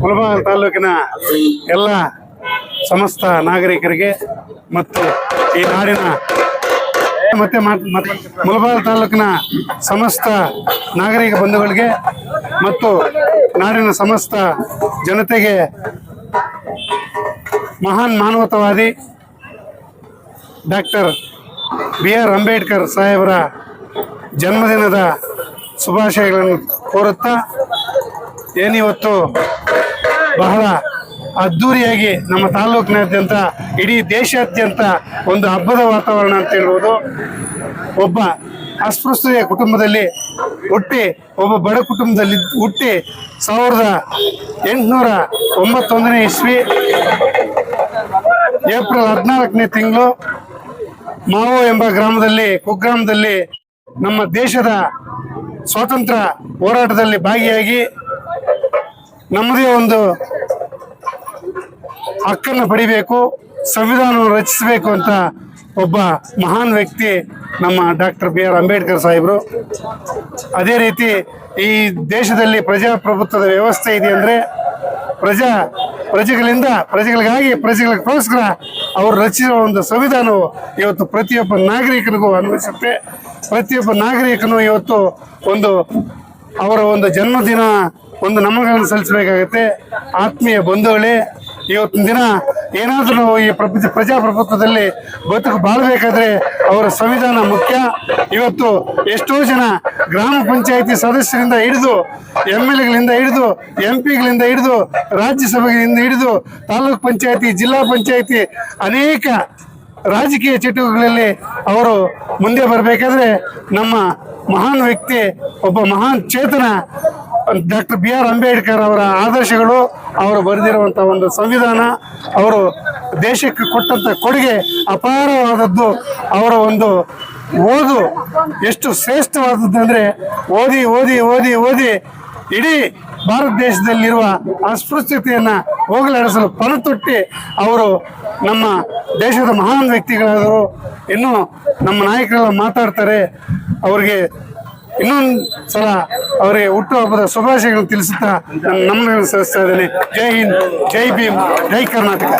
ಮುಳಬಾಗಿಲು ತಾಲೂಕಿನ ಎಲ್ಲ ಸಮಸ್ತ ನಾಗರಿಕರಿಗೆ ಮತ್ತು ಈ ನಾಡಿನ ಮತ್ತೆ ಮುಳಬಾಗಿಲು ತಾಲೂಕಿನ ಸಮಸ್ತ ನಾಗರಿಕ ಬಂಧುಗಳಿಗೆ ಮತ್ತು ನಾಡಿನ ಸಮಸ್ತ ಜನತೆಗೆ ಮಹಾನ್ ಮಾನವತಾವಾದಿ ಡಾಕ್ಟರ್ BR ಅಂಬೇಡ್ಕರ್ ಸಾಹೇಬರ ಜನ್ಮದಿನದ ಶುಭಾಶಯಗಳನ್ನು ಕೋರುತ್ತಾ ಏನಿವತ್ತು ಬಹಳ ಅದ್ಧೂರಿಯಾಗಿ ನಮ್ಮ ತಾಲೂಕಿನಾದ್ಯಂತ ಇಡೀ ದೇಶಾದ್ಯಂತ ಒಂದು ಹಬ್ಬದ ವಾತಾವರಣ ಅಂತ ಹೇಳ್ಬೋದು. ಒಬ್ಬ ಅಸ್ಪೃಶ್ಯ ಕುಟುಂಬದಲ್ಲಿ ಹುಟ್ಟಿ ಒಬ್ಬ ಬಡ ಕುಟುಂಬದಲ್ಲಿ ಹುಟ್ಟಿ 1891 ಇಸ್ವಿ ಏಪ್ರಿಲ್ 14ನೇ ತಿಂಗಳು ಮಾವೋ ಎಂಬ ಗ್ರಾಮದಲ್ಲಿ ಕುಗ್ರಾಮದಲ್ಲಿ ನಮ್ಮ ದೇಶದ ಸ್ವಾತಂತ್ರ್ಯ ಹೋರಾಟದಲ್ಲಿ ಭಾಗಿಯಾಗಿ ನಮ್ಮದೇ ಒಂದು ಹಕ್ಕನ್ನು ಪಡಿಬೇಕು, ಸಂವಿಧಾನವನ್ನು ರಚಿಸಬೇಕು ಅಂತ ಒಬ್ಬ ಮಹಾನ್ ವ್ಯಕ್ತಿ ನಮ್ಮ ಡಾಕ್ಟರ್ BR ಅಂಬೇಡ್ಕರ್ ಸಾಹೇಬರು. ಅದೇ ರೀತಿ ಈ ದೇಶದಲ್ಲಿ ಪ್ರಜಾಪ್ರಭುತ್ವದ ವ್ಯವಸ್ಥೆ ಇದೆ ಅಂದರೆ ಪ್ರಜೆಗಳಿಗಾಗಿ ಪ್ರಜೆಗಳಿಗೋಸ್ಕರ ಅವರು ರಚಿಸುವ ಒಂದು ಸಂವಿಧಾನವು ಇವತ್ತು ಪ್ರತಿಯೊಬ್ಬ ನಾಗರಿಕನಿಗೂ ಅನ್ವಯಿಸುತ್ತೆ. ಪ್ರತಿಯೊಬ್ಬ ನಾಗರಿಕನು ಇವತ್ತು ಅವರ ಒಂದು ಜನ್ಮದಿನ ಒಂದು ನಮನಗಳನ್ನು ಸಲ್ಲಿಸಬೇಕಾಗತ್ತೆ. ಆತ್ಮೀಯ ಬಂಧುಗಳೇ, ಇವತ್ತಿನ ದಿನ ಏನಾದರೂ ನಾವು ಈ ಪ್ರಜಾಪ್ರಭುತ್ವದಲ್ಲಿ ಬದುಕು ಬಾಳಬೇಕಾದ್ರೆ ಅವರ ಸಂವಿಧಾನ ಮುಖ್ಯ. ಇವತ್ತು ಎಷ್ಟೋ ಜನ ಗ್ರಾಮ ಪಂಚಾಯಿತಿ ಸದಸ್ಯರಿಂದ ಹಿಡಿದು MLAಗಳಿಂದ ಹಿಡಿದು MP ಗಳಿಂದ ಹಿಡಿದು ರಾಜ್ಯಸಭೆಗಳಿಂದ ಹಿಡಿದು ತಾಲೂಕ್ ಪಂಚಾಯಿತಿ, ಜಿಲ್ಲಾ ಪಂಚಾಯಿತಿ ಅನೇಕ ರಾಜಕೀಯ ಚಟುವಟಿಕೆಗಳಲ್ಲಿ ಅವರು ಮುಂದೆ ಬರಬೇಕಾದ್ರೆ ನಮ್ಮ ಮಹಾನ್ ವ್ಯಕ್ತಿ, ಒಬ್ಬ ಮಹಾನ್ ಚೇತನ ಡಾಕ್ಟರ್ BR ಅಂಬೇಡ್ಕರ್ ಅವರ ಆದರ್ಶಗಳು, ಅವರು ಬರೆದಿರುವಂಥ ಒಂದು ಸಂವಿಧಾನ, ಅವರು ದೇಶಕ್ಕೆ ಕೊಟ್ಟಂಥ ಕೊಡುಗೆ ಅಪಾರವಾದದ್ದು. ಅವರ ಒಂದು ಓದು ಎಷ್ಟು ಶ್ರೇಷ್ಠವಾದದ್ದು ಅಂದರೆ ಓದಿ ಓದಿ ಓದಿ ಓದಿ ಇಡೀ ಭಾರತ ದೇಶದಲ್ಲಿರುವ ಅಸ್ಪೃಶ್ಯತೆಯನ್ನು ಹೋಗಲಾಡಿಸಲು ಪಣತೊಟ್ಟಿ ಅವರು ನಮ್ಮ ದೇಶದ ಮಹಾನ್ ವ್ಯಕ್ತಿಗಳಾದರು. ಇನ್ನೂ ನಮ್ಮ ನಾಯಕರೆಲ್ಲ ಮಾತಾಡ್ತಾರೆ. ಅವರಿಗೆ ಇನ್ನೊಂದು ಸಲ ಅವರಿಗೆ ಹುಟ್ಟುಹಬ್ಬದ ಶುಭಾಶಯಗಳನ್ನು ತಿಳಿಸುತ್ತಾ ನನ್ನ ನಮನಗಳನ್ನು ಸಲ್ಲಿಸ್ತಾ ಇದ್ದೇನೆ. ಜೈ ಹಿಂದ್, ಜೈ ಭೀಮ್, ಜೈ ಕರ್ನಾಟಕ.